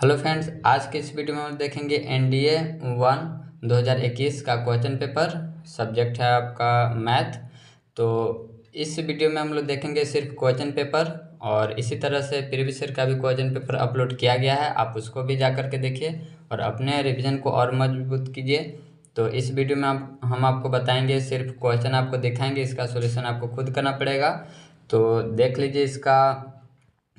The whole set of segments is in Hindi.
हेलो फ्रेंड्स, आज के इस वीडियो में हम देखेंगे एनडीए 1 2021 का क्वेश्चन पेपर। सब्जेक्ट है आपका मैथ। तो इस वीडियो में हम लोग देखेंगे सिर्फ क्वेश्चन पेपर, और इसी तरह से प्रीवियस ईयर का भी क्वेश्चन पेपर अपलोड किया गया है। आप उसको भी जा करके देखिए और अपने रिवीजन को और मजबूत कीजिए। तो इस वीडियो में हम आपको बताएंगे, सिर्फ क्वेश्चन आपको दिखाएंगे, इसका सोल्यूशन आपको खुद करना पड़ेगा। तो देख लीजिए, इसका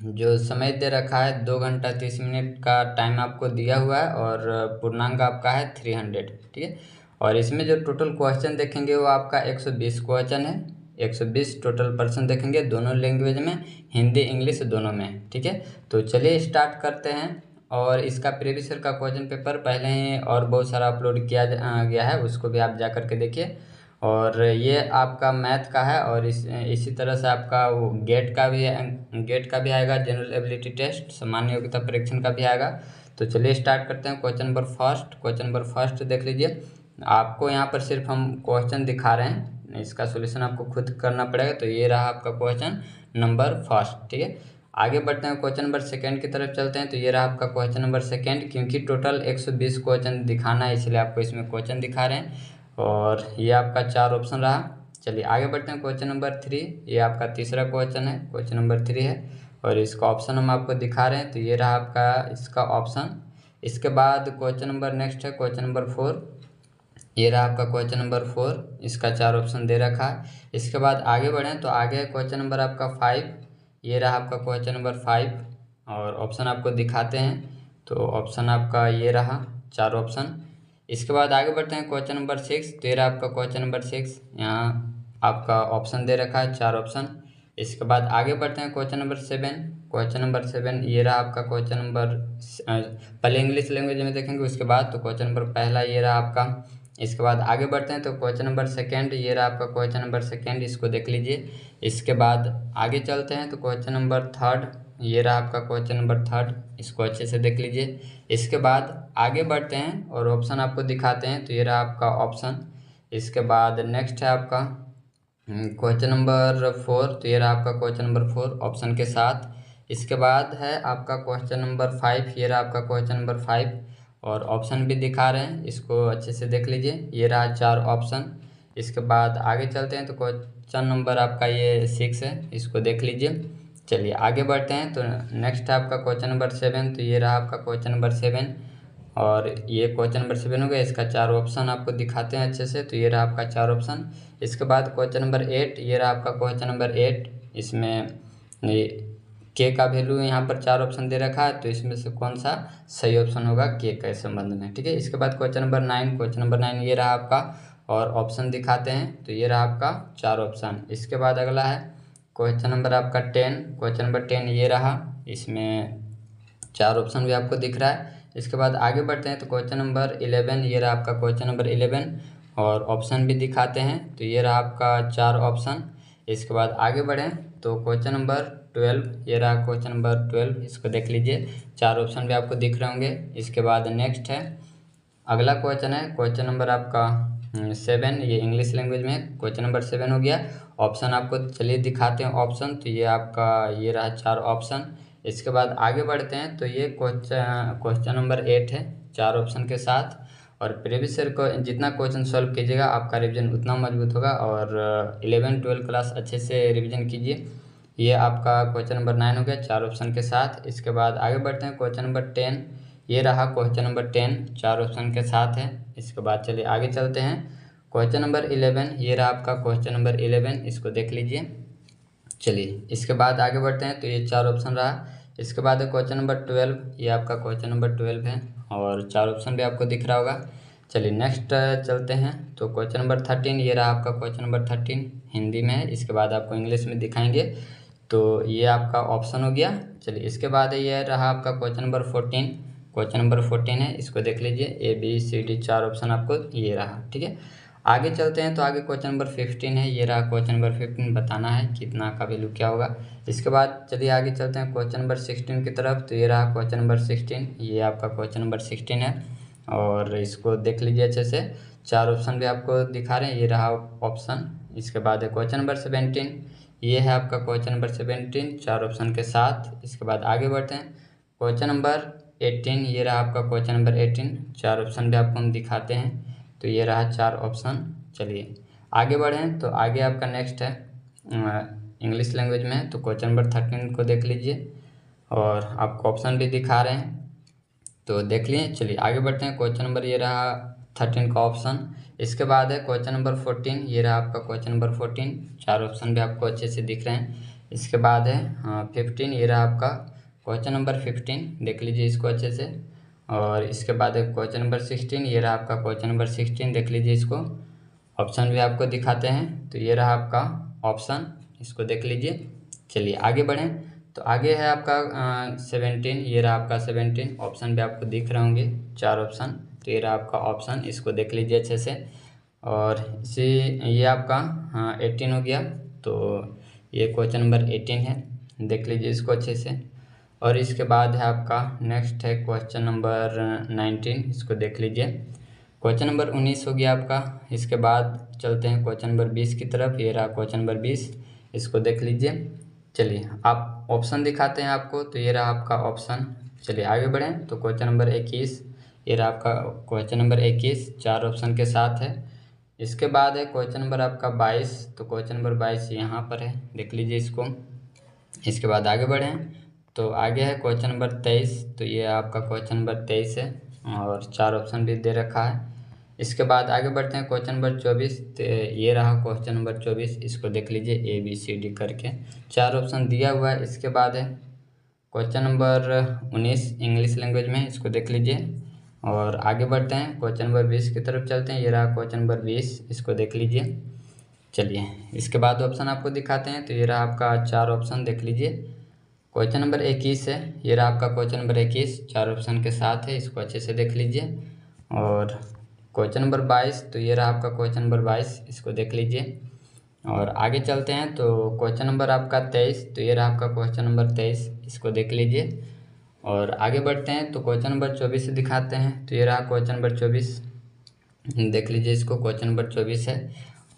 जो समय दे रखा है 2 घंटा 30 मिनट का टाइम आपको दिया हुआ है, और पूर्णांक आपका है 300। ठीक है। और इसमें जो टोटल क्वेश्चन देखेंगे वो आपका 120 क्वेश्चन है। 120 टोटल पर्सन देखेंगे, दोनों लैंग्वेज में, हिंदी इंग्लिश दोनों में। ठीक है। तो चलिए स्टार्ट करते हैं। और इसका प्रीवियस ईयर का क्वेश्चन पेपर पहले ही और बहुत सारा अपलोड किया गया है, उसको भी आप जा करके देखिए। और ये आपका मैथ का है, और इसी तरह से आपका वो गेट का भी आएगा, जनरल एबिलिटी टेस्ट, सामान्य योग्यता परीक्षण का भी आएगा। तो चलिए स्टार्ट करते हैं। क्वेश्चन नंबर फर्स्ट देख लीजिए। आपको यहाँ पर सिर्फ हम क्वेश्चन दिखा रहे हैं, इसका सोल्यूशन आपको खुद करना पड़ेगा। तो ये रहा आपका क्वेश्चन नंबर फर्स्ट। ठीक है। आगे बढ़ते हैं, क्वेश्चन नंबर सेकंड की तरफ चलते हैं। तो ये रहा आपका क्वेश्चन नंबर सेकंड। क्योंकि टोटल 120 क्वेश्चन दिखाना है, इसलिए आपको इसमें क्वेश्चन दिखा रहे हैं। और ये आपका 4 ऑप्शन रहा। चलिए आगे बढ़ते हैं, क्वेश्चन नंबर 3। ये आपका तीसरा क्वेश्चन है, क्वेश्चन नंबर 3 है, और इसका ऑप्शन हम आपको दिखा रहे हैं। तो ये रहा आपका इसका ऑप्शन। इसके बाद क्वेश्चन नंबर नेक्स्ट है, क्वेश्चन नंबर 4। ये रहा आपका क्वेश्चन नंबर 4, इसका 4 ऑप्शन दे रखा है। इसके बाद आगे बढ़ें तो आगे है क्वेश्चन नंबर आपका 5। ये रहा आपका क्वेश्चन नंबर 5, और ऑप्शन आपको दिखाते हैं। तो ऑप्शन आपका ये रहा 4 ऑप्शन। इसके बाद आगे बढ़ते हैं, क्वेश्चन नंबर 6। तो ये रहा आपका क्वेश्चन नंबर 6, यहाँ आपका ऑप्शन दे रखा है 4 ऑप्शन। इसके बाद आगे बढ़ते हैं, क्वेश्चन नंबर 7। क्वेश्चन नंबर 7 ये रहा आपका क्वेश्चन नंबर, पहले इंग्लिश लैंग्वेज में देखेंगे उसके बाद। तो क्वेश्चन नंबर पहला ये रहा आपका। इसके बाद आगे बढ़ते हैं तो क्वेश्चन नंबर सेकंड, ये रहा आपका क्वेश्चन नंबर सेकंड, इसको देख लीजिए। इसके बाद आगे चलते हैं तो क्वेश्चन नंबर थर्ड, ये रहा आपका क्वेश्चन नंबर थर्ड, इसको अच्छे से देख लीजिए। इसके बाद आगे बढ़ते हैं और ऑप्शन आपको दिखाते हैं। तो ये रहा आपका ऑप्शन। इसके बाद नेक्स्ट है आपका क्वेश्चन नंबर 4। तो ये रहा आपका क्वेश्चन नंबर 4 ऑप्शन के साथ। इसके बाद है आपका क्वेश्चन नंबर 5। ये रहा आपका क्वेश्चन नंबर 5, और ऑप्शन भी दिखा रहे हैं, इसको अच्छे से देख लीजिए। ये रहा 4 ऑप्शन। इसके बाद आगे चलते हैं तो क्वेश्चन नंबर आपका ये 6 है, इसको देख लीजिए। चलिए आगे बढ़ते हैं तो नेक्स्ट है आपका क्वेश्चन नंबर 7। तो ये रहा आपका क्वेश्चन नंबर 7, और ये क्वेश्चन नंबर 7 हो गया। इसका 4 ऑप्शन आपको दिखाते हैं अच्छे से। तो ये रहा आपका 4 ऑप्शन। इसके बाद क्वेश्चन नंबर 8, ये रहा आपका क्वेश्चन नंबर 8। इसमें ये के का वैल्यू यहाँ पर 4 ऑप्शन दे रखा है, तो इसमें से कौन सा सही ऑप्शन होगा के के संबंध में। ठीक है। इसके बाद क्वेश्चन नंबर 9। क्वेश्चन नंबर 9 ये रहा आपका, और ऑप्शन दिखाते हैं। तो ये रहा आपका 4 ऑप्शन। इसके बाद अगला है क्वेश्चन नंबर आपका 10। क्वेश्चन नंबर 10 ये रहा, इसमें 4 ऑप्शन भी आपको दिख रहा है। इसके बाद आगे बढ़ते हैं तो क्वेश्चन नंबर 11, ये रहा आपका क्वेश्चन नंबर 11, और ऑप्शन भी दिखाते हैं। तो ये रहा आपका 4 ऑप्शन। इसके बाद आगे बढ़ें तो क्वेश्चन नंबर 12, ये रहा क्वेश्चन नंबर 12, इसको देख लीजिए। 4 ऑप्शन भी आपको दिख रहे होंगे। इसके बाद नेक्स्ट है अगला क्वेश्चन है क्वेश्चन नंबर आपका 7। ये इंग्लिश लैंग्वेज में क्वेश्चन नंबर 7 हो गया। ऑप्शन आपको चलिए दिखाते हैं ऑप्शन। तो ये आपका ये रहा 4 ऑप्शन। इसके बाद आगे बढ़ते हैं तो ये क्वेश्चन नंबर 8 है, 4 ऑप्शन के साथ। और प्रीवियस ईयर को जितना क्वेश्चन सॉल्व कीजिएगा आपका रिवीजन उतना मजबूत होगा। और 11-12 क्लास अच्छे से रिवीजन कीजिए। ये आपका क्वेश्चन नंबर 9 हो गया 4 ऑप्शन के साथ। इसके बाद आगे बढ़ते हैं क्वेश्चन नंबर 10। ये रहा क्वेश्चन नंबर 10, 4 ऑप्शन के साथ है। इसके बाद चलिए आगे चलते हैं, क्वेश्चन नंबर 11, ये रहा आपका क्वेश्चन नंबर 11, इसको देख लीजिए। चलिए इसके बाद आगे बढ़ते हैं तो ये 4 ऑप्शन रहा। इसके बाद है क्वेश्चन नंबर 12, ये आपका क्वेश्चन नंबर 12 है, और 4 ऑप्शन भी आपको दिख रहा होगा। चलिए नेक्स्ट चलते हैं तो क्वेश्चन नंबर 13, ये रहा आपका क्वेश्चन नंबर 13, हिंदी में है। इसके बाद आपको इंग्लिश में दिखाएंगे। तो ये आपका ऑप्शन हो गया। चलिए इसके बाद ये रहा आपका क्वेश्चन नंबर 14। क्वेश्चन नंबर 14 है, इसको देख लीजिए। ABCD 4 ऑप्शन आपको ये रहा। ठीक है। आगे चलते हैं तो आगे क्वेश्चन नंबर 15 है, ये रहा क्वेश्चन नंबर 15, बताना है कितना का वैल्यू क्या होगा। इसके बाद चलिए आगे चलते हैं क्वेश्चन नंबर 16 की तरफ। तो ये रहा क्वेश्चन नंबर 16, ये आपका क्वेश्चन नंबर 16 है, और इसको देख लीजिए अच्छे से। 4 ऑप्शन भी आपको दिखा रहे हैं, ये रहा ऑप्शन। इसके बाद है क्वेश्चन नंबर 17, ये है आपका क्वेश्चन नंबर 17, 4 ऑप्शन के साथ। इसके बाद आगे बढ़ते हैं क्वेश्चन नंबर 18, ये रहा आपका क्वेश्चन नंबर 18। 4 ऑप्शन भी आपको हम दिखाते हैं। तो ये रहा 4 ऑप्शन। चलिए आगे बढ़ें। तो आगे आपका नेक्स्ट है इंग्लिश लैंग्वेज में। तो क्वेश्चन नंबर 13 को देख लीजिए और आपको ऑप्शन भी दिखा रहे हैं, तो देख लिए। चलिए आगे बढ़ते हैं। क्वेश्चन नंबर ये रहा 13 का ऑप्शन। इसके बाद है क्वेश्चन नंबर 14, ये रहा आपका क्वेश्चन नंबर 14। 4 ऑप्शन भी आपको अच्छे से दिख रहे हैं। इसके बाद है 15, ये रहा आपका क्वेश्चन नंबर 15, देख लीजिए इसको अच्छे से। और इसके बाद है क्वेश्चन नंबर 16, ये रहा आपका क्वेश्चन नंबर 16, देख लीजिए इसको। ऑप्शन भी आपको दिखाते हैं। तो ये रहा आपका ऑप्शन, इसको देख लीजिए। चलिए आगे बढ़ें। तो आगे है आपका 17, ये रहा आपका 17। ऑप्शन भी आपको दिख रहे होंगे, 4 ऑप्शन। तो ये रहा आपका ऑप्शन, इसको देख लीजिए अच्छे से। और इसी ये आपका 18 हो गया। तो ये क्वेश्चन नंबर 18 है, देख लीजिए इसको अच्छे से। और इसके बाद है आपका नेक्स्ट है क्वेश्चन नंबर 19, इसको देख लीजिए। क्वेश्चन नंबर 19 हो गया आपका। इसके बाद चलते हैं क्वेश्चन नंबर 20 की तरफ। ये रहा क्वेश्चन नंबर 20, इसको देख लीजिए। चलिए आप ऑप्शन दिखाते हैं आपको। तो ये रहा आपका ऑप्शन। चलिए आगे बढ़ें। तो क्वेश्चन नंबर 21, ये रहा आपका क्वेश्चन नंबर 21, 4 ऑप्शन के साथ है। इसके बाद है क्वेश्चन नंबर आपका 22। तो क्वेश्चन नंबर 22 यहाँ पर है, देख लीजिए इसको। इसके बाद आगे बढ़ें। तो आगे है क्वेश्चन नंबर 23। तो ये आपका क्वेश्चन नंबर 23 है और 4 ऑप्शन भी दे रखा है। इसके बाद आगे बढ़ते हैं क्वेश्चन नंबर 24। तो ये रहा क्वेश्चन नंबर 24, इसको देख लीजिए ABCD करके 4 ऑप्शन दिया हुआ है। इसके बाद है क्वेश्चन नंबर 19 इंग्लिश लैंग्वेज में, इसको देख लीजिए। और आगे बढ़ते हैं क्वेश्चन नंबर 20 की तरफ चलते हैं। ये रहा क्वेश्चन नंबर 20, इसको देख लीजिए। चलिए इसके बाद ऑप्शन आपको दिखाते हैं। तो ये रहा आपका 4 ऑप्शन, देख लीजिए। क्वेश्चन नंबर 21 है, ये रहा आपका क्वेश्चन नंबर 21, 4 ऑप्शन के साथ है, इसको अच्छे से देख लीजिए। और क्वेश्चन नंबर 22, तो ये रहा आपका क्वेश्चन नंबर 22, इसको देख लीजिए। और आगे चलते हैं। तो क्वेश्चन नंबर आपका 23, तो ये रहा आपका क्वेश्चन नंबर 23, इसको देख लीजिए। और आगे बढ़ते हैं। तो क्वेश्चन नंबर 24 दिखाते हैं। तो ये रहा क्वेश्चन नंबर 24, देख लीजिए इसको। क्वेश्चन नंबर 24 है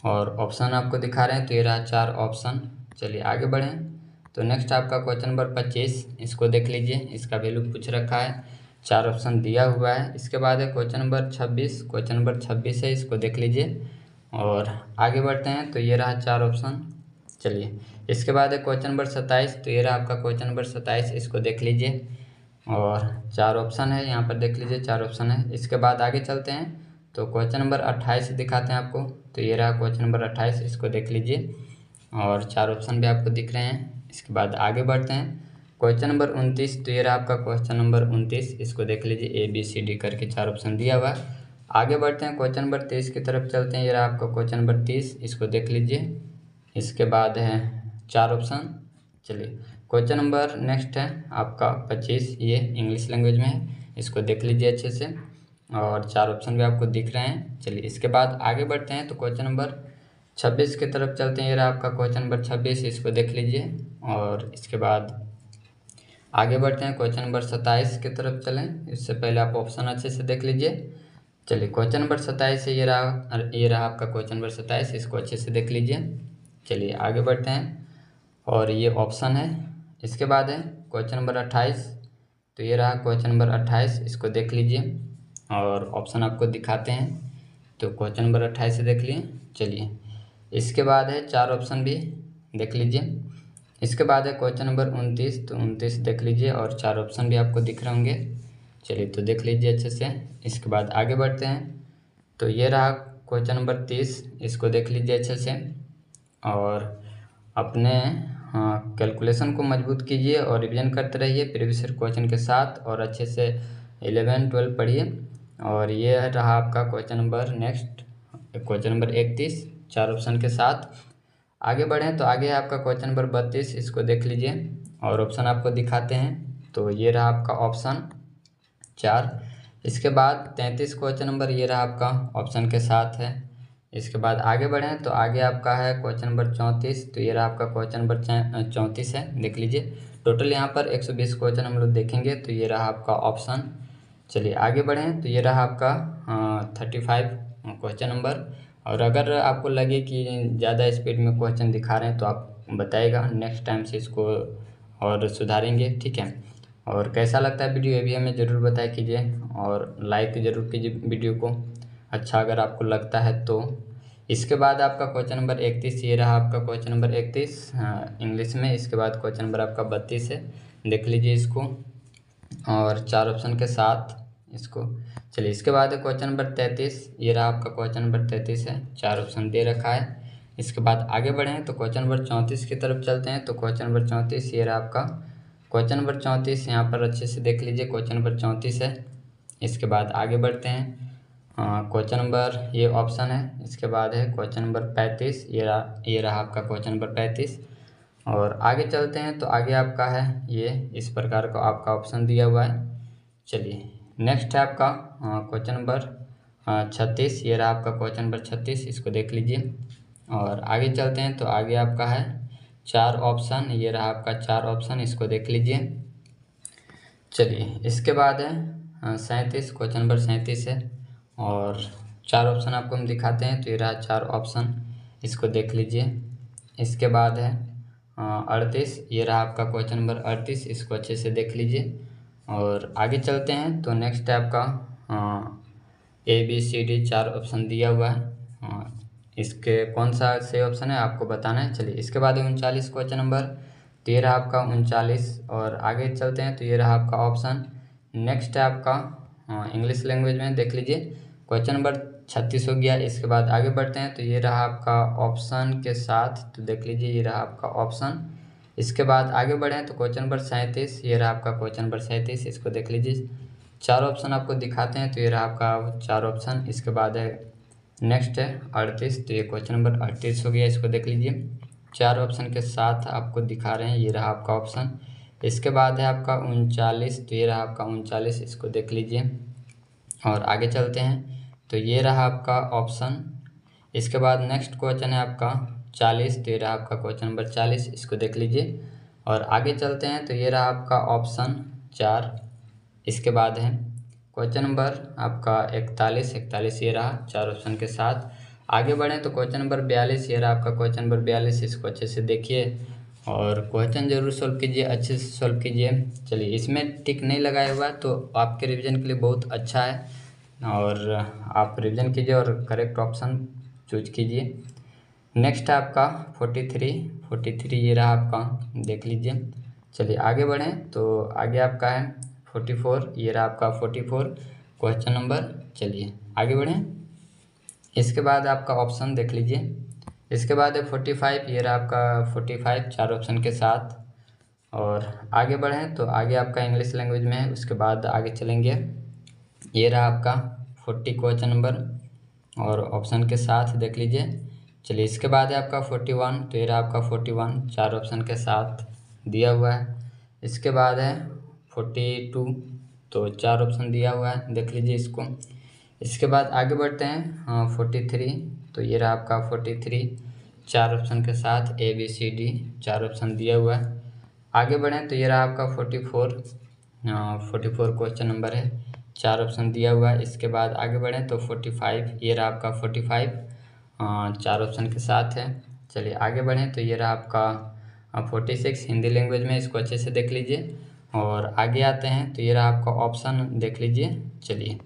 और ऑप्शन आपको दिखा रहे हैं। तो ये रहा 4 ऑप्शन। चलिए आगे बढ़ें। तो नेक्स्ट आपका क्वेश्चन नंबर 25, इसको देख लीजिए। इसका वैल्यू पूछ रखा है, 4 ऑप्शन दिया हुआ है। इसके बाद है क्वेश्चन नंबर 26, क्वेश्चन नंबर 26 है, इसको देख लीजिए। और आगे बढ़ते हैं। तो ये रहा 4 ऑप्शन। चलिए इसके बाद है क्वेश्चन नंबर 27। तो ये रहा आपका क्वेश्चन नंबर 27, इसको देख लीजिए। और 4 ऑप्शन है, यहाँ पर देख लीजिए 4 ऑप्शन है। इसके बाद आगे चलते हैं। तो क्वेश्चन नंबर 28 दिखाते हैं आपको। तो ये रहा क्वेश्चन नंबर 28, इसको देख लीजिए। और 4 ऑप्शन भी आपको दिख रहे हैं। इसके बाद आगे बढ़ते हैं। क्वेश्चन नंबर 29, तो ये रहा आपका क्वेश्चन नंबर 29, इसको देख लीजिए। ABCD करके 4 ऑप्शन दिया हुआ है। आगे बढ़ते हैं क्वेश्चन नंबर 30 की तरफ चलते हैं। ये रहा आपका क्वेश्चन नंबर 30, इसको देख लीजिए। इसके बाद है 4 ऑप्शन। चलिए क्वेश्चन नंबर नेक्स्ट है आपका 25, ये इंग्लिश लैंग्वेज में है, इसको देख लीजिए अच्छे से। और 4 ऑप्शन भी आपको दिख रहे हैं। चलिए इसके बाद आगे बढ़ते हैं। तो क्वेश्चन नंबर 26 की तरफ चलते हैं। ये रहा आपका क्वेश्चन नंबर 26, इसको देख लीजिए। और इसके बाद आगे बढ़ते हैं। क्वेश्चन नंबर 27 की तरफ चलें, इससे पहले आप ऑप्शन अच्छे से देख लीजिए। चलिए क्वेश्चन नंबर 27 है, ये रहा आपका क्वेश्चन नंबर 27, इसको अच्छे से देख लीजिए। चलिए आगे बढ़ते हैं। और ये ऑप्शन है। इसके बाद है क्वेश्चन नंबर 28। तो ये रहा क्वेश्चन नंबर 28, इसको देख लीजिए। और ऑप्शन आपको दिखाते हैं। तो क्वेश्चन नंबर 28 से देख लिए। चलिए इसके बाद है 4 ऑप्शन भी देख लीजिए। इसके बाद है क्वेश्चन नंबर 29, तो 29 देख लीजिए। और 4 ऑप्शन भी आपको दिख रहे होंगे। चलिए तो देख लीजिए अच्छे से। इसके बाद आगे बढ़ते हैं। तो ये रहा क्वेश्चन नंबर 30, इसको देख लीजिए अच्छे से। और अपने कैलकुलेशन को मजबूत कीजिए और रिवीजन करते रहिए प्रीवियस ईयर क्वेश्चन के साथ। और अच्छे से 11 12 पढ़िए। और ये रहा आपका question number next, question number 31, 4 option के साथ। आगे बढ़ें। तो आगे है आपका क्वेश्चन नंबर 32, इसको देख लीजिए। और ऑप्शन आपको दिखाते हैं। तो ये रहा आपका ऑप्शन 4। इसके बाद 33 क्वेश्चन नंबर, ये रहा आपका ऑप्शन के साथ है। इसके बाद आगे बढ़ें। तो आगे आपका है क्वेश्चन नंबर 34। तो ये रहा आपका क्वेश्चन नंबर 34 है, देख लीजिए। टोटल यहाँ पर 120 क्वेश्चन हम लोग देखेंगे। तो ये रहा आपका ऑप्शन। चलिए आगे बढ़ें। तो ये रहा आपका 35 क्वेश्चन नंबर। और अगर आपको लगे कि ज़्यादा स्पीड में क्वेश्चन दिखा रहे हैं तो आप बताइएगा, नेक्स्ट टाइम से इसको और सुधारेंगे, ठीक है। और कैसा लगता है वीडियो ये भी हमें ज़रूर बताया कीजिए, और लाइक ज़रूर कीजिए वीडियो को अच्छा अगर आपको लगता है तो। इसके बाद आपका क्वेश्चन नंबर 31, ये रहा आपका क्वेश्चन नंबर 31 इंग्लिश में। इसके बाद क्वेश्चन नंबर आपका 32 है, देख लीजिए इसको, और 4 ऑप्शन के साथ इसको। चलिए इसके बाद है क्वेश्चन नंबर 33, ये रहा आपका क्वेश्चन नंबर 33 है, 4 ऑप्शन दे रखा है। इसके बाद आगे बढ़ें तो क्वेश्चन नंबर 34 की तरफ चलते हैं। तो क्वेश्चन नंबर 34 ये रहा आपका क्वेश्चन नंबर 34, यहाँ पर अच्छे से देख लीजिए, क्वेश्चन नंबर 34 है। इसके बाद आगे बढ़ते हैं, क्वेश्चन नंबर ये ऑप्शन है। इसके बाद है क्वेश्चन नंबर 35, ये रहा आपका क्वेश्चन नंबर 35। और आगे चलते हैं तो आगे आपका है ये इस प्रकार का आपका ऑप्शन दिया हुआ है। चलिए नेक्स्ट है आपका क्वेश्चन नंबर 36, ये रहा आपका क्वेश्चन नंबर 36, इसको देख लीजिए। और आगे चलते हैं तो आगे आपका है 4 ऑप्शन, ये रहा आपका 4 ऑप्शन, इसको देख लीजिए। चलिए इसके बाद है 37, क्वेश्चन नंबर 37 है, और 4 ऑप्शन आपको हम दिखाते हैं। तो ये रहा 4 ऑप्शन, इसको देख लीजिए। इसके बाद है 38, ये रहा आपका क्वेश्चन नंबर 38, इसको अच्छे से देख लीजिए। और आगे चलते हैं तो नेक्स्ट है आपका ABCD 4 ऑप्शन दिया हुआ है, इसके कौन सा सही ऑप्शन है आपको बताना है। चलिए इसके बाद है 39 क्वेश्चन नंबर, तो ये रहा आपका 39। और आगे चलते हैं तो ये रहा आपका ऑप्शन। नेक्स्ट है आपका इंग्लिश लैंग्वेज में, देख लीजिए क्वेश्चन नंबर 36 हो गया। इसके बाद आगे बढ़ते हैं तो ये रहा आपका ऑप्शन के साथ, तो देख लीजिए ये रहा आपका ऑप्शन। इसके बाद आगे बढ़ें तो क्वेश्चन नंबर 37, ये रहा आपका क्वेश्चन नंबर 37, इसको देख लीजिए। 4 ऑप्शन आपको दिखाते हैं, तो ये रहा आपका 4 ऑप्शन। इसके बाद है नेक्स्ट है 38, तो ये क्वेश्चन नंबर 38 हो गया, इसको देख लीजिए। 4 ऑप्शन के साथ आपको दिखा रहे हैं, ये रहा आपका ऑप्शन। इसके बाद है आपका 39, तो ये रहा आपका 39, इसको देख लीजिए। और आगे चलते हैं तो ये रहा आपका ऑप्शन। इसके बाद नेक्स्ट क्वेश्चन है आपका 40, तो ये रहा आपका क्वेश्चन नंबर 40, इसको देख लीजिए। और आगे चलते हैं तो ये रहा आपका ऑप्शन 4। इसके बाद है क्वेश्चन नंबर आपका 41, ये रहा 4 ऑप्शन के साथ। आगे बढ़ें तो क्वेश्चन नंबर 42, ये रहा आपका क्वेश्चन नंबर 42, इसको अच्छे से देखिए और क्वेश्चन जरूर सॉल्व कीजिए, अच्छे से सॉल्व कीजिए। चलिए इसमें टिक नहीं लगाया हुआ है तो आपके रिवीजन के लिए बहुत अच्छा है, और आप रिवीजन कीजिए और करेक्ट ऑप्शन चूज कीजिए। नेक्स्ट है आपका 43, ये रहा आपका, देख लीजिए। चलिए आगे बढ़ें तो आगे आपका है 44, ये रहा आपका 44 क्वेश्चन नंबर। चलिए आगे बढ़ें, इसके बाद आपका ऑप्शन देख लीजिए। इसके बाद है 45, ये रहा आपका 45 4 ऑप्शन के साथ। और आगे बढ़ें तो आगे आपका इंग्लिश लैंग्वेज में है, उसके बाद आगे चलेंगे। ये रहा आपका 40 क्वेश्चन नंबर और ऑप्शन के साथ, देख लीजिए। चलिए इसके बाद है आपका 41, तो ये रहा आपका 41 4 ऑप्शन के साथ दिया हुआ है। इसके बाद है 42, तो 4 ऑप्शन दिया हुआ है, देख लीजिए इसको। इसके बाद आगे बढ़ते हैं 43, तो ये रहा आपका 43 4 ऑप्शन के साथ ABCD 4 ऑप्शन दिया हुआ है। आगे बढ़ें तो ये रहा आपका 44 क्वेश्चन नंबर है, 4 ऑप्शन दिया हुआ है। इसके बाद आगे बढ़ें तो 45, ये रहा आपका 45 4 ऑप्शन के साथ है। चलिए आगे बढ़ें तो ये रहा आपका 46 हिंदी लैंग्वेज में, इसको अच्छे से देख लीजिए। और आगे आते हैं तो ये रहा आपका ऑप्शन, देख लीजिए। चलिए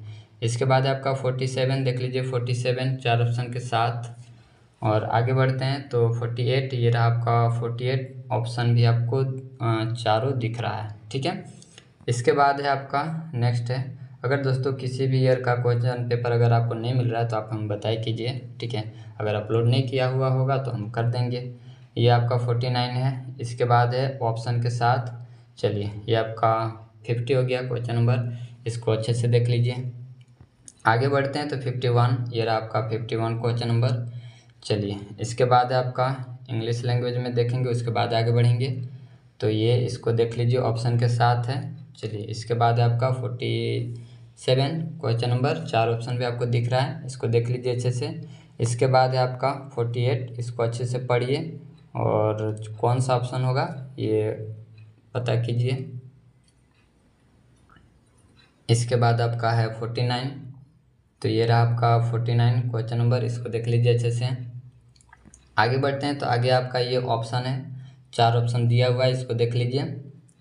इसके बाद आपका 47, देख लीजिए 47 4 ऑप्शन के साथ। और आगे बढ़ते हैं तो 48, ये रहा आपका 48 ऑप्शन भी आपको चारों दिख रहा है, ठीक है। इसके बाद है आपका नेक्स्ट है, अगर दोस्तों किसी भी ईयर का क्वेश्चन पेपर अगर आपको नहीं मिल रहा है तो आप हमें बताई कीजिए, ठीक है। अगर अपलोड नहीं किया हुआ होगा तो हम कर देंगे। ये आपका 49 है, इसके बाद है ऑप्शन के साथ। चलिए ये आपका 50 हो गया क्वेश्चन नंबर, इसको अच्छे से देख लीजिए। आगे बढ़ते हैं तो 51, ये रहा आपका 51 क्वेश्चन नंबर। चलिए इसके बाद है आपका इंग्लिश लैंग्वेज में देखेंगे, उसके बाद आगे बढ़ेंगे। तो ये इसको देख लीजिए, ऑप्शन के साथ है। चलिए इसके बाद है आपका 47 क्वेश्चन नंबर, 4 ऑप्शन भी आपको दिख रहा है, इसको देख लीजिए अच्छे से। इसके बाद है आपका 48, इसको अच्छे से पढ़िए और कौन सा ऑप्शन होगा ये पता कीजिए। इसके बाद आपका है 49, तो ये रहा आपका 49 क्वेश्चन नंबर, इसको देख लीजिए अच्छे से। आगे बढ़ते हैं तो आगे आपका ये ऑप्शन है, 4 ऑप्शन दिया हुआ है, इसको देख लीजिए।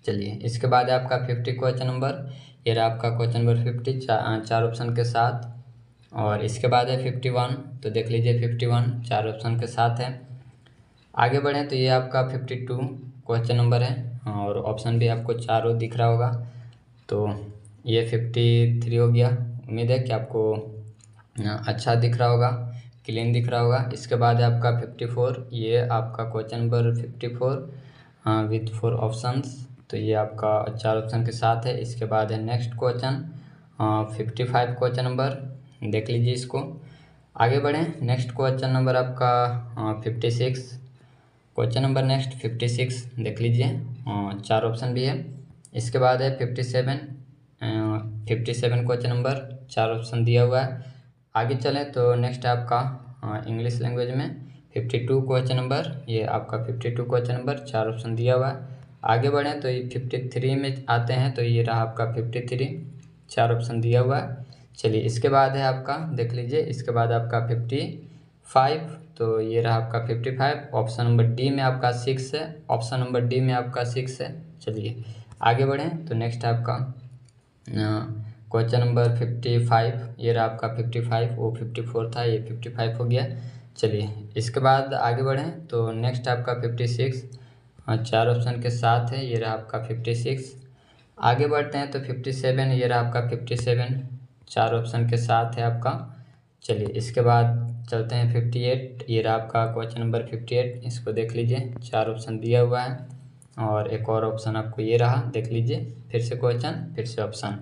चलिए इसके बाद है आपका 50 क्वेश्चन नंबर, ये रहा आपका क्वेश्चन नंबर 50 चार ऑप्शन के साथ। और इसके बाद है 51, तो देख लीजिए 51 4 ऑप्शन के साथ है। आगे बढ़ें तो ये आपका 52 क्वेश्चन नंबर है और ऑप्शन भी आपको चारों दिख रहा होगा। तो ये 53 हो गया। उम्मीद है कि आपको अच्छा दिख रहा होगा, क्लीन दिख रहा होगा। इसके बाद है आपका 54, ये आपका क्वेश्चन नंबर 54 विथ 4 ऑप्शंस, तो ये आपका 4 ऑप्शन के साथ है। इसके बाद है नेक्स्ट क्वेश्चन 55 क्वेश्चन नंबर, देख लीजिए इसको। आगे बढ़ें, नेक्स्ट क्वेश्चन नंबर आपका 56 क्वेश्चन नंबर नेक्स्ट 56 देख लीजिए, 4 ऑप्शन भी है। इसके बाद है 57 क्वेश्चन नंबर, 4 ऑप्शन दिया हुआ है। आगे चलें तो नेक्स्ट है आपका इंग्लिश लैंग्वेज में 52 क्वेश्चन नंबर, ये आपका 52 क्वेश्चन नंबर, 4 ऑप्शन दिया हुआ है। आगे बढ़ें तो ये 53 में आते हैं, तो ये रहा आपका 53, 4 ऑप्शन दिया हुआ है। चलिए इसके बाद है आपका देख लीजिए, इसके बाद आपका 55, तो ये रहा आपका 55। ऑप्शन नंबर डी में आपका 6 है, ऑप्शन नंबर डी में आपका 6 है। चलिए आगे बढ़ें तो नेक्स्ट है आपका क्वेश्चन नंबर 55, ये रहा आपका 55, वो 54 था, ये 55 हो गया। चलिए इसके बाद आगे बढ़ें तो नेक्स्ट आपका 56 4 ऑप्शन के साथ है, ये रहा आपका 56। आगे बढ़ते हैं तो 57, ये रहा आपका 57, 4 ऑप्शन के साथ है आपका। चलिए इसके बाद चलते हैं 58, ये रहा आपका क्वेश्चन नंबर 58, इसको देख लीजिए, 4 ऑप्शन दिया हुआ है। और एक और ऑप्शन आपको ये रहा, देख लीजिए, फिर से क्वेश्चन फिर से ऑप्शन।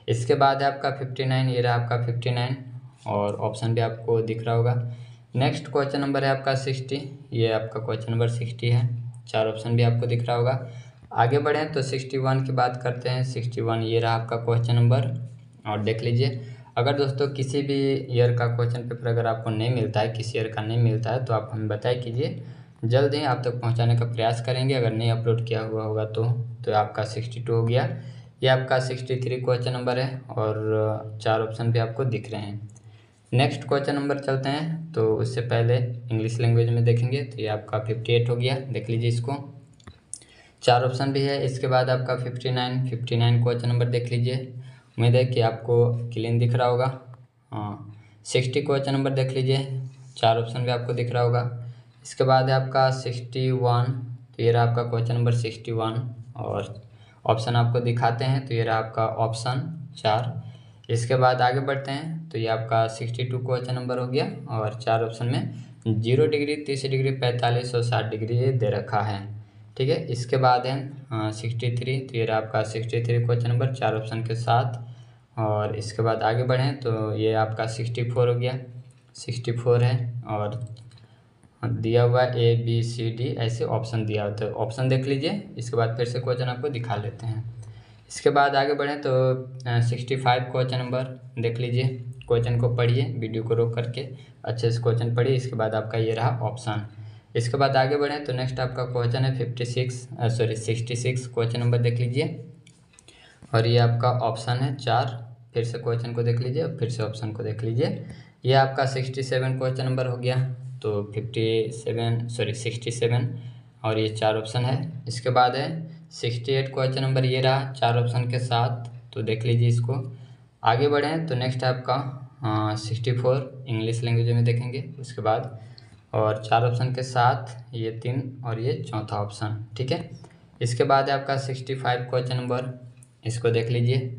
इसके बाद है आपका 59, ये रहा आपका 59 और ऑप्शन भी आपको दिख रहा होगा। नेक्स्ट क्वेश्चन नंबर है आपका 60, ये आपका क्वेश्चन नंबर 60 है, 4 ऑप्शन भी आपको दिख रहा होगा। आगे बढ़ें तो 61 की बात करते हैं। 61 ये रहा आपका क्वेश्चन नंबर, और देख लीजिए, अगर दोस्तों किसी भी ईयर का क्वेश्चन पेपर अगर आपको नहीं मिलता है, किसी ईयर का नहीं मिलता है, तो आप हमें बताया कीजिए, जल्द ही आप तक पहुंचाने का प्रयास करेंगे। अगर नहीं अपलोड किया हुआ होगा तो आपका 62 हो गया। ये आपका 63 क्वेश्चन नंबर है और 4 ऑप्शन भी आपको दिख रहे हैं। नेक्स्ट क्वेश्चन नंबर चलते हैं, तो उससे पहले इंग्लिश लैंग्वेज में देखेंगे तो ये आपका 58 हो गया, देख लीजिए इसको, 4 ऑप्शन भी है। इसके बाद आपका 59 क्वेश्चन नंबर देख लीजिए, उम्मीद है कि आपको क्लीन दिख रहा होगा। 60 क्वेश्चन नंबर देख लीजिए, 4 ऑप्शन भी आपको दिख रहा होगा। इसके बाद है आपका 61, तो ये रहा आपका क्वेश्चन नंबर 61 और ऑप्शन आपको दिखाते हैं, तो ये रहा आपका ऑप्शन 4। इसके बाद आगे बढ़ते हैं तो ये आपका 62 क्वेश्चन नंबर हो गया और 4 ऑप्शन में 0 डिग्री, 30 डिग्री, 45 और 60 डिग्री ये दे रखा है, ठीक है। इसके बाद है 63, तो ये रहा आपका 63 क्वेश्चन नंबर, 4 ऑप्शन के साथ। और इसके बाद आगे बढ़ें तो ये आपका 64 हो गया, 64 है और दिया हुआ ABCD ऐसे ऑप्शन दिया होता है, ऑप्शन देख लीजिए। इसके बाद फिर से क्वेश्चन आपको दिखा लेते हैं। इसके बाद आगे बढ़ें तो 65 क्वेश्चन नंबर देख लीजिए, क्वेश्चन को पढ़िए, वीडियो को रोक करके अच्छे से क्वेश्चन पढ़िए। इसके बाद आपका ये रहा ऑप्शन। इसके बाद आगे बढ़ें तो नेक्स्ट आपका क्वेश्चन है 66 क्वेश्चन नंबर देख लीजिए और ये आपका ऑप्शन है 4। फिर से क्वेश्चन को देख लीजिए और फिर से ऑप्शन को देख लीजिए। ये आपका 67 क्वेश्चन नंबर हो गया, तो 67 और ये 4 ऑप्शन है। इसके बाद है 68 क्वेश्चन नंबर, ये रहा 4 ऑप्शन के साथ, तो देख लीजिए इसको। आगे बढ़ें तो नेक्स्ट है आपका 64 इंग्लिश लैंग्वेज में देखेंगे उसके बाद, और 4 ऑप्शन के साथ ये 3 और ये चौथा ऑप्शन, ठीक है। इसके बाद है आपका 65 क्वेश्चन नंबर, इसको देख लीजिए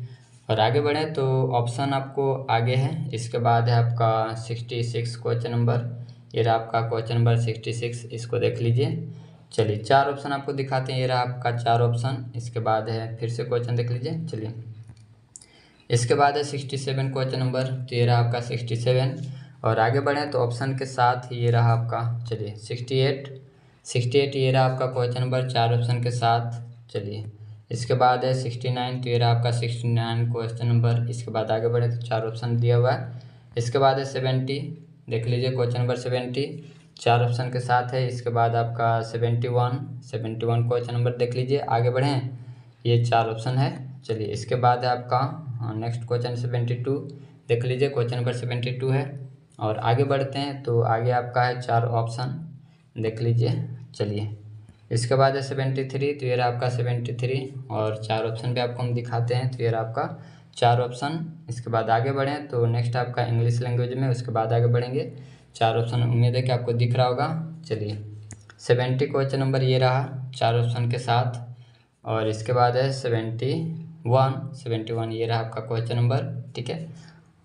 और आगे बढ़ें तो ऑप्शन आपको आगे है। इसके बाद है आपका 66 क्वेश्चन नंबर, ये रहा आपका क्वेश्चन नंबर 66, इसको देख लीजिए। चलिए 4 ऑप्शन आपको दिखाते हैं, ये रहा आपका 4 ऑप्शन। इसके बाद है फिर से क्वेश्चन देख लीजिए। चलिए इसके बाद है 67 क्वेश्चन नंबर, तो ये रहा आपका 67 और आगे बढ़ें तो ऑप्शन के साथ ये रहा आपका, चलिए 68 ये रहा आपका क्वेश्चन नंबर, 4 ऑप्शन के साथ। चलिए इसके बाद है 69, तो ये रहा आपका 69 क्वेश्चन नंबर। इसके बाद आगे बढ़े तो 4 ऑप्शन दिया हुआ है। इसके बाद है 70, देख लीजिए क्वेश्चन नंबर 70, 4 ऑप्शन के साथ है। इसके बाद आपका 71 क्वेश्चन नंबर देख लीजिए। आगे बढ़ें, ये 4 ऑप्शन है। चलिए इसके बाद है आपका नेक्स्ट क्वेश्चन 72, देख लीजिए क्वेश्चन नंबर 72 है और आगे बढ़ते हैं तो आगे आपका है 4 ऑप्शन, देख लीजिए। चलिए इसके बाद है 73, तो ये रहा आपका 73 और 4 ऑप्शन भी आपको हम दिखाते हैं, तो ये रहा आपका 4 ऑप्शन। इसके बाद आगे बढ़ें तो नेक्स्ट आपका इंग्लिश लैंग्वेज में, उसके बाद आगे बढ़ेंगे। 4 ऑप्शन उम्मीद है कि आपको दिख रहा होगा। चलिए 70 क्वेश्चन नंबर ये रहा 4 ऑप्शन के साथ। और इसके बाद है 71 ये रहा आपका क्वेश्चन नंबर, ठीक है।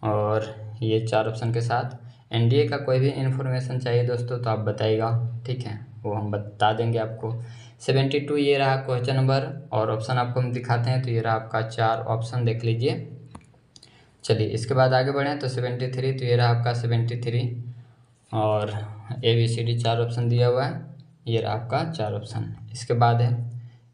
और ये 4 ऑप्शन के साथ। एनडीए का कोई भी इन्फॉर्मेशन चाहिए दोस्तों तो आप बताइएगा, ठीक है, वो हम बता देंगे आपको। 72 ये रहा क्वेश्चन नंबर और ऑप्शन आपको हम दिखाते हैं, तो ये रहा आपका 4 ऑप्शन, देख लीजिए। चलिए इसके बाद आगे बढ़ें तो 73, तो ये रहा आपका 73 और ABCD 4 ऑप्शन दिया हुआ है, ये रहा आपका 4 ऑप्शन। इसके बाद है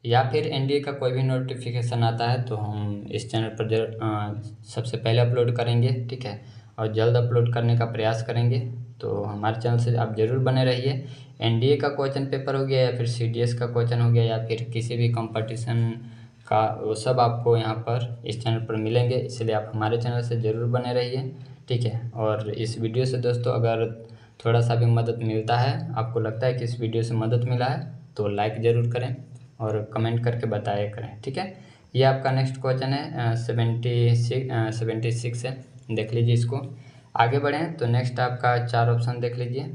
या फिर एनडीए का कोई भी नोटिफिकेशन आता है तो हम इस चैनल पर सबसे पहले अपलोड करेंगे, ठीक है, और जल्द अपलोड करने का प्रयास करेंगे। तो हमारे चैनल से आप ज़रूर बने रहिए। एनडीए का क्वेश्चन पेपर हो गया या फिर सीडीएस का क्वेश्चन हो गया या फिर किसी भी कंपटीशन का, वो सब आपको यहाँ पर इस चैनल पर मिलेंगे, इसलिए आप हमारे चैनल से ज़रूर बने रहिए, ठीक है। और इस वीडियो से दोस्तों अगर थोड़ा सा भी मदद मिलता है, आपको लगता है कि इस वीडियो से मदद मिला है, तो लाइक ज़रूर करें और कमेंट करके बताया करें, ठीक है। ये आपका नेक्स्ट क्वेश्चन है 76 है, देख लीजिए इसको। आगे बढ़ें तो नेक्स्ट आपका 4 ऑप्शन देख लीजिए।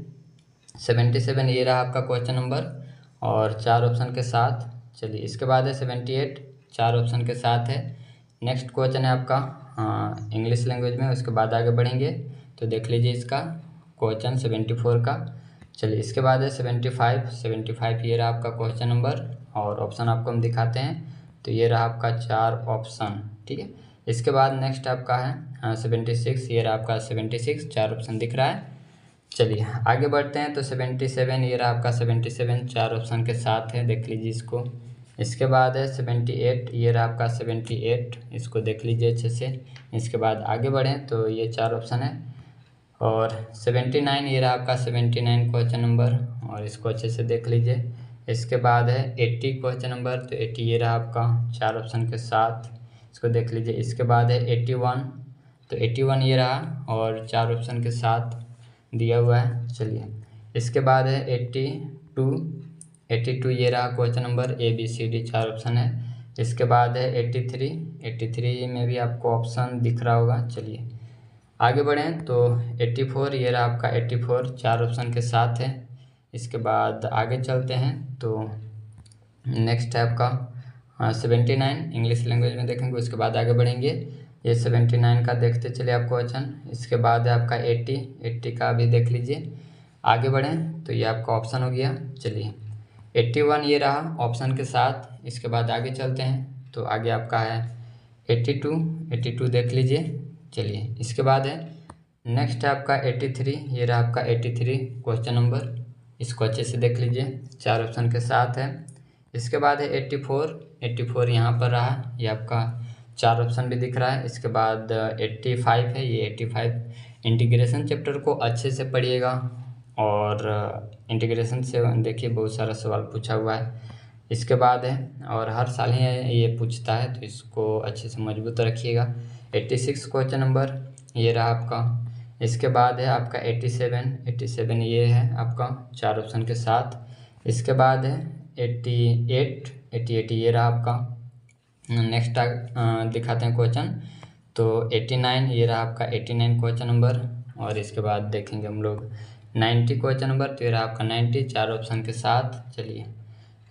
77 ये रहा आपका क्वेश्चन नंबर और 4 ऑप्शन के साथ। चलिए इसके बाद है 78 4 ऑप्शन के साथ है। नेक्स्ट क्वेश्चन है आपका इंग्लिश लैंग्वेज में, उसके बाद आगे बढ़ेंगे तो देख लीजिए इसका क्वेश्चन 74 का। चलिए इसके बाद है 75 ये रहा आपका क्वेश्चन नंबर और ऑप्शन आपको हम दिखाते हैं, तो ये रहा आपका 4 ऑप्शन, ठीक है। इसके बाद नेक्स्ट आपका है 76 ये रहा आपका 76 4 ऑप्शन दिख रहा है। चलिए आगे बढ़ते हैं तो 77 ये रहा आपका 77 4 ऑप्शन के साथ है, देख लीजिए इसको। इसके बाद है 78 ये रहा आपका 78, इसको देख लीजिए अच्छे से। इसके बाद आगे बढ़ें तो ये 4 ऑप्शन है और 79 ये रहा आपका 79 क्वेश्चन नंबर और इसको अच्छे से देख लीजिए। इसके बाद है 80 क्वेश्चन नंबर, तो 80 ये रहा आपका 4 ऑप्शन के साथ, इसको देख लीजिए। इसके बाद है 81, तो 81 ये रहा और 4 ऑप्शन के साथ दिया हुआ है। चलिए इसके बाद है 82 ये रहा क्वेश्चन नंबर, ABCD 4 ऑप्शन है। इसके बाद है 83 में भी आपको ऑप्शन दिख रहा होगा। चलिए आगे बढ़ें तो 84 ये रहा आपका 84 4 ऑप्शन के साथ है। इसके बाद आगे चलते हैं तो नेक्स्ट है आपका 79 इंग्लिश लैंग्वेज में देखेंगे, उसके बाद आगे बढ़ेंगे। ये 79 का देखते चलिए आप क्वेश्चन। इसके बाद है आपका 80 का भी देख लीजिए। आगे बढ़ें तो ये आपका ऑप्शन हो गया। चलिए 81 ये रहा ऑप्शन के साथ। इसके बाद आगे चलते हैं तो आगे आपका है 82 देख लीजिए। चलिए इसके बाद है नेक्स्ट है आपका 83 ये रहा आपका 83 क्वेश्चन नंबर, इसको अच्छे से देख लीजिए 4 ऑप्शन के साथ है। इसके बाद है 84 यहाँ पर रहा, ये आपका 4 ऑप्शन भी दिख रहा है। इसके बाद 85 है, ये 85 इंटीग्रेशन चैप्टर को अच्छे से पढ़िएगा और इंटीग्रेशन से देखिए बहुत सारा सवाल पूछा हुआ है। इसके बाद है और हर साल ही ये पूछता है, तो इसको अच्छे से मजबूत रखिएगा। 86 क्वेश्चन नंबर ये रहा आपका। इसके बाद है आपका 87 ये है आपका 4 ऑप्शन के साथ। इसके बाद है 88 ये रहा आपका। नेक्स्ट दिखाते हैं क्वेश्चन, तो 89 ये रहा आपका 89 क्वेश्चन नंबर और इसके बाद देखेंगे हम लोग 90 क्वेश्चन नंबर, तो ये रहा आपका 90 4 ऑप्शन के साथ। चलिए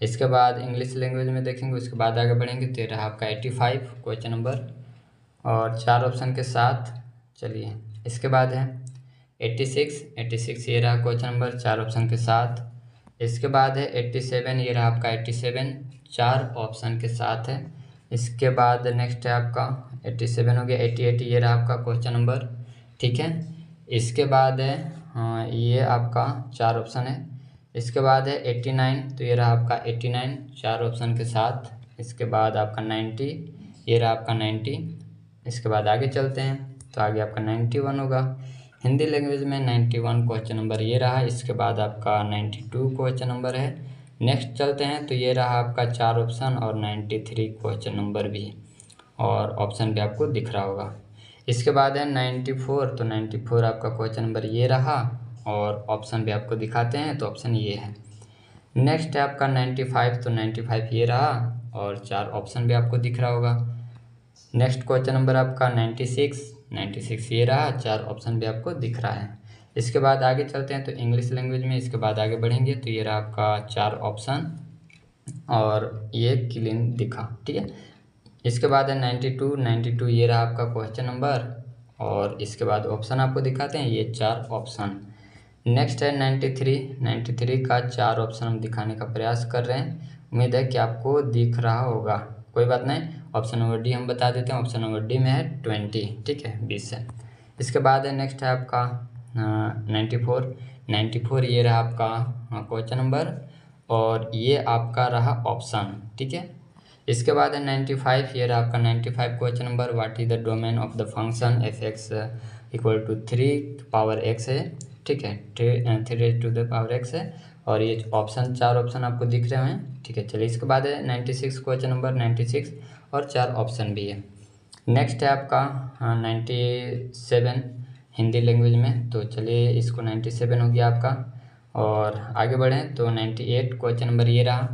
इसके बाद इंग्लिश लैंग्वेज में देखेंगे, उसके बाद आगे बढ़ेंगे तो ये रहा आपका 85 क्वेश्चन नंबर और 4 ऑप्शन के साथ। चलिए इसके बाद है 86 ये रहा क्वेश्चन नंबर 4 ऑप्शन के साथ। इसके बाद है 87 ये रहा आपका 87 4 ऑप्शन के साथ है। इसके बाद नेक्स्ट है आपका 87 हो गया। 88 ये रहा आपका क्वेश्चन नंबर, ठीक है। इसके बाद है ये आपका 4 ऑप्शन है। इसके बाद है 89, तो ये रहा आपका 89 4 ऑप्शन के साथ। इसके बाद आपका 90 ये रहा आपका 90। इसके बाद आगे चलते हैं तो आगे आपका 91 होगा। हिंदी लैंग्वेज में 91 क्वेश्चन नंबर ये रहा। इसके बाद आपका 92 क्वेश्चन नंबर है। नेक्स्ट चलते हैं तो ये रहा आपका 4 ऑप्शन और 93 क्वेश्चन नंबर भी और ऑप्शन भी आपको दिख रहा होगा। इसके बाद है 94, तो 94 आपका क्वेश्चन नंबर ये रहा और ऑप्शन भी आपको दिखाते हैं, तो ऑप्शन ये है। नेक्स्ट है आपका 95, तो 95 ये रहा और 4 ऑप्शन भी आपको दिख रहा होगा। नेक्स्ट क्वेश्चन नंबर आपका 96 ये रहा, 4 ऑप्शन भी आपको दिख रहा है। इसके बाद आगे चलते हैं तो इंग्लिश लैंग्वेज में इसके बाद आगे बढ़ेंगे तो ये रहा आपका 4 ऑप्शन और ये क्लीन दिखा, ठीक है। इसके बाद है 92 ये रहा आपका क्वेश्चन नंबर और इसके बाद ऑप्शन आपको दिखाते हैं ये 4 ऑप्शन। नेक्स्ट है 93 का 4 ऑप्शन हम दिखाने का प्रयास कर रहे हैं। उम्मीद है कि आपको दिख रहा होगा, कोई बात नहीं। ऑप्शन नंबर डी हम बता देते हैं, ऑप्शन नंबर डी में है 20, ठीक है, 20 है। इसके बाद है नेक्स्ट है आपका 94 ये रहा आपका क्वेश्चन नंबर और ये आपका रहा ऑप्शन, ठीक है। इसके बाद है 95 ये रहा आपका 95 question number, what is the domain of the function f x equal to 3 है, ठीक है, 3 है और ये ऑप्शन 4 ऑप्शन आपको दिख रहे हैं, ठीक है। चलिए इसके बाद है 96 क्वेश्चन नंबर 96 और 4 ऑप्शन भी है। नेक्स्ट है आपका 97 हिंदी लैंग्वेज में, तो चलिए इसको 97 हो गया आपका और आगे बढ़ें तो 98 क्वेश्चन नंबर ये रहा,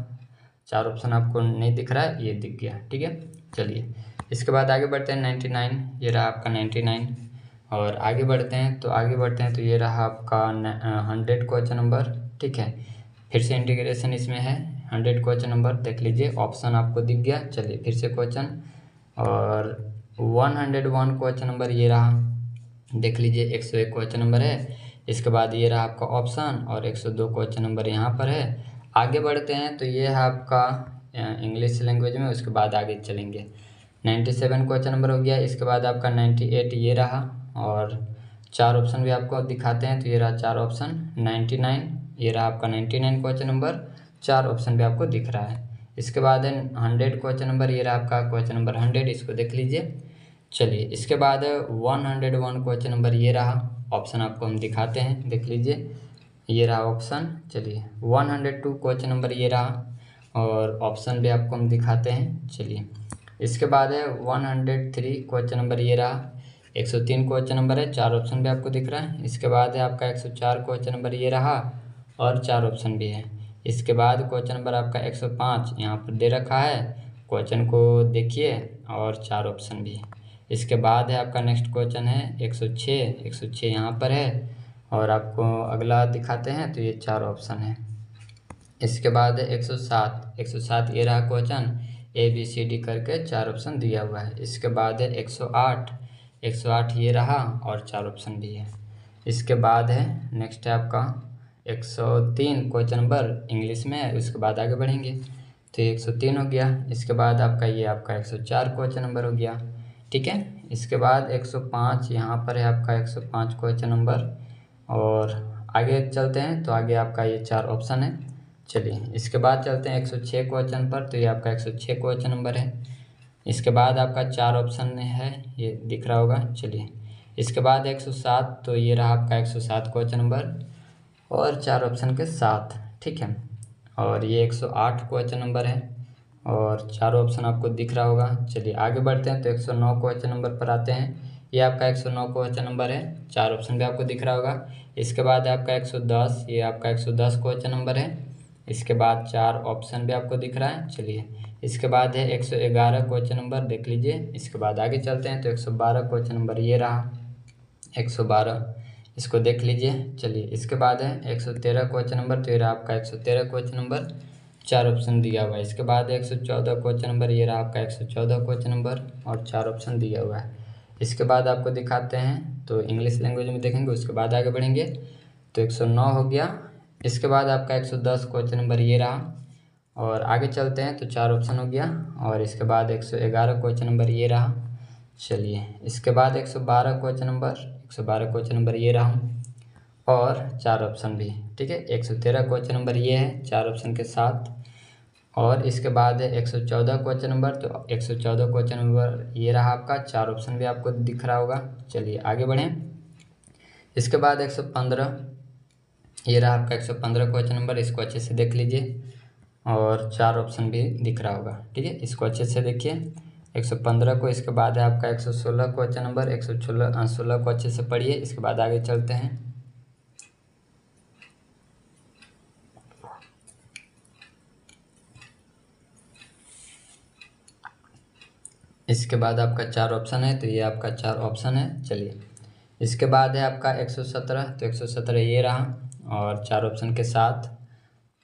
4 ऑप्शन आपको नहीं दिख रहा है, ये दिख गया, ठीक है। चलिए इसके बाद आगे बढ़ते हैं 99 ये रहा आपका 99 और आगे बढ़ते हैं तो ये रहा आपका 100 क्वेश्चन नंबर, ठीक है। फिर से इंटीग्रेशन इसमें है 100 क्वेश्चन नंबर, देख लीजिए ऑप्शन आपको दिख गया। चलिए फिर से क्वेश्चन और 101 क्वेश्चन नंबर ये रहा, देख लीजिए 101 क्वेश्चन नंबर है। इसके बाद ये रहा आपका ऑप्शन और 102 क्वेश्चन नंबर यहाँ पर है। आगे बढ़ते हैं तो ये है आपका इंग्लिश लैंग्वेज में, उसके बाद आगे चलेंगे 97 क्वेश्चन नंबर हो गया। इसके बाद आपका 98 ये रहा और 4 ऑप्शन भी आपको दिखाते हैं, तो ये रहा 4 ऑप्शन। 99 ये रहा आपका 99 क्वेश्चन नंबर, 4 ऑप्शन भी आपको दिख रहा है। इसके बाद है 100 क्वेश्चन नंबर ये रहा आपका क्वेश्चन नंबर 100, इसको देख लीजिए। चलिए इसके बाद 101 क्वेश्चन नंबर ये रहा, ऑप्शन आपको हम दिखाते हैं, देख लीजिए ये रहा ऑप्शन। चलिए 102 क्वेश्चन नंबर ये रहा और ऑप्शन भी आपको हम दिखाते हैं। चलिए इसके बाद है 103 क्वेश्चन नंबर ये रहा, 103 क्वेश्चन नंबर है, 4 ऑप्शन भी आपको दिख रहा है। इसके बाद है आपका 104 क्वेश्चन नंबर ये रहा और 4 ऑप्शन भी है। इसके बाद क्वेश्चन नंबर आपका 105 यहाँ पर दे रखा है, क्वेश्चन को देखिए और 4 ऑप्शन भी है। इसके बाद है आपका नेक्स्ट क्वेश्चन है 106 यहाँ पर है और आपको अगला दिखाते हैं, तो ये 4 ऑप्शन है। इसके बाद है 107 ये रहा क्वेश्चन, ABCD करके 4 ऑप्शन दिया हुआ है। इसके बाद है 108 ये रहा और 4 ऑप्शन भी है। इसके बाद है नेक्स्ट है आपका 103 क्वेश्चन नंबर इंग्लिश में है, उसके बाद आगे बढ़ेंगे तो ये 103 हो गया। इसके बाद आपका ये आपका 104 क्वेश्चन नंबर हो गया, ठीक है। इसके बाद 105 यहाँ पर है आपका 105 क्वेश्चन नंबर और आगे चलते हैं तो आगे आपका ये 4 ऑप्शन है। चलिए इसके बाद चलते हैं 106 क्वेश्चन पर, तो ये आपका 106 क्वेश्चन नंबर है। इसके बाद आपका 4 ऑप्शन है, ये दिख रहा होगा। चलिए इसके बाद 107, तो ये रहा आपका 107 क्वेश्चन नंबर और 4 ऑप्शन के साथ, ठीक है। और ये 108 क्वेश्चन नंबर है और 4 ऑप्शन आपको दिख रहा होगा। चलिए आगे बढ़ते हैं तो 109 क्वेश्चन नंबर पर आते हैं, ये आपका 109 क्वेश्चन नंबर है, 4 ऑप्शन भी आपको दिख रहा होगा। इसके बाद आपका 110 ये आपका 110 क्वेश्चन नंबर है। इसके बाद 4 ऑप्शन भी आपको दिख रहा है। चलिए इसके बाद है 111 क्वेश्चन नंबर, देख लीजिए। इसके बाद आगे चलते हैं तो 112 क्वेश्चन नंबर ये रहा 112, इसको देख लीजिए। चलिए इसके बाद है 113 क्वेश्चन नंबर, तो ये रहा आपका 113 क्वेश्चन नंबर, 4 ऑप्शन दिया हुआ है। इसके बाद 114 क्वेश्चन नंबर ये रहा आपका 114 क्वेश्चन नंबर और 4 ऑप्शन दिया हुआ है। इसके बाद आपको दिखाते हैं तो इंग्लिश लैंग्वेज में देखेंगे, उसके बाद आगे बढ़ेंगे तो 109 हो गया। इसके बाद आपका 110 क्वेश्चन नंबर ये रहा और आगे चलते हैं तो 4 ऑप्शन हो गया और इसके बाद 111 क्वेश्चन नंबर ये रहा। चलिए इसके बाद 112 क्वेश्चन नंबर ये रहा और 4 ऑप्शन भी, ठीक है। 113 क्वेश्चन नंबर ये है 4 ऑप्शन के साथ और इसके बाद है 114 क्वेश्चन नंबर, तो 114 क्वेश्चन नंबर ये रहा आपका, 4 ऑप्शन भी आपको दिख रहा होगा। चलिए आगे बढ़ें। इसके बाद 115 ये रहा आपका 115 क्वेश्चन नंबर, इसको अच्छे से देख लीजिए और 4 ऑप्शन भी दिख रहा होगा, ठीक है। इसको अच्छे से देखिए 115 को। इसके बाद है आपका 116 क्वेश्चन नंबर, 116 को अच्छे से पढ़िए। इसके बाद आगे चलते हैं इसके बाद आपका 4 ऑप्शन है, तो ये आपका 4 ऑप्शन है। चलिए, इसके बाद है आपका 117, तो 117 ये रहा और 4 ऑप्शन के साथ।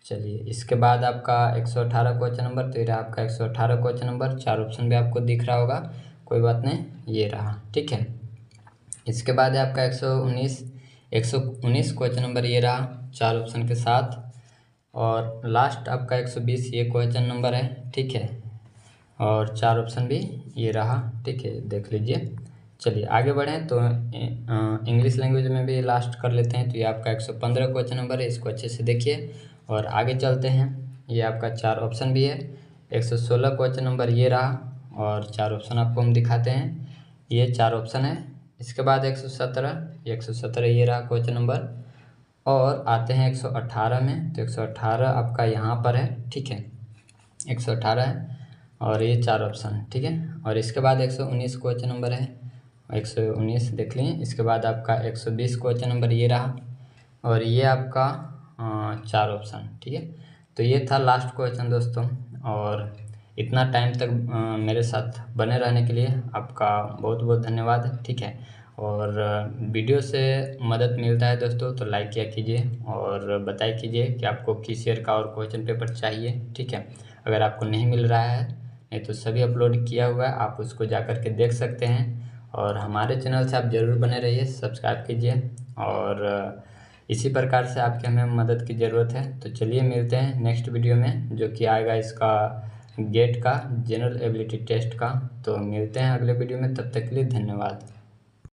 चलिए, इसके बाद आपका 118 क्वेश्चन नंबर, तो ये रहा आपका 118 क्वेश्चन नंबर, 4 ऑप्शन भी आपको दिख रहा होगा, कोई बात नहीं, ये रहा, ठीक है। इसके बाद है आपका 119 क्वेश्चन नंबर, ये रहा 4 ऑप्शन के साथ। और लास्ट आपका 120 ये क्वेश्चन नंबर है, ठीक है, और 4 ऑप्शन भी ये रहा, ठीक है, देख लीजिए। चलिए आगे बढ़ें, तो इंग्लिश लैंग्वेज में भी लास्ट कर लेते हैं। तो ये आपका 115 क्वेश्चन नंबर है, इसको अच्छे से देखिए और आगे चलते हैं। ये आपका 4 ऑप्शन भी है। 116 क्वेश्चन नंबर ये रहा और 4 ऑप्शन आपको हम दिखाते हैं, ये 4 ऑप्शन है। इसके बाद 117 ये रहा क्वेश्चन नंबर। और आते हैं 118 में, तो 118 आपका यहाँ पर है, ठीक है, 118 है और ये 4 ऑप्शन, ठीक है। और इसके बाद 119 क्वेश्चन नंबर है, 119 देख लें। इसके बाद आपका 120 क्वेश्चन नंबर ये रहा और ये आपका 4 ऑप्शन, ठीक है। तो ये था लास्ट क्वेश्चन दोस्तों, और इतना टाइम तक मेरे साथ बने रहने के लिए आपका बहुत बहुत धन्यवाद, ठीक है। और वीडियो से मदद मिलता है दोस्तों, तो लाइक किया कीजिए और बताया कीजिए कि आपको किस ईयर का और क्वेश्चन पेपर चाहिए, ठीक है। अगर आपको नहीं मिल रहा है, नहीं तो सभी अपलोड किया हुआ है, आप उसको जा कर के देख सकते हैं। और हमारे चैनल से आप ज़रूर बने रहिए, सब्सक्राइब कीजिए। और इसी प्रकार से आपकी हमें मदद की ज़रूरत है। तो चलिए मिलते हैं नेक्स्ट वीडियो में, जो कि आएगा इसका गेट का जनरल एबिलिटी टेस्ट का। तो मिलते हैं अगले वीडियो में, तब तक के लिए धन्यवाद।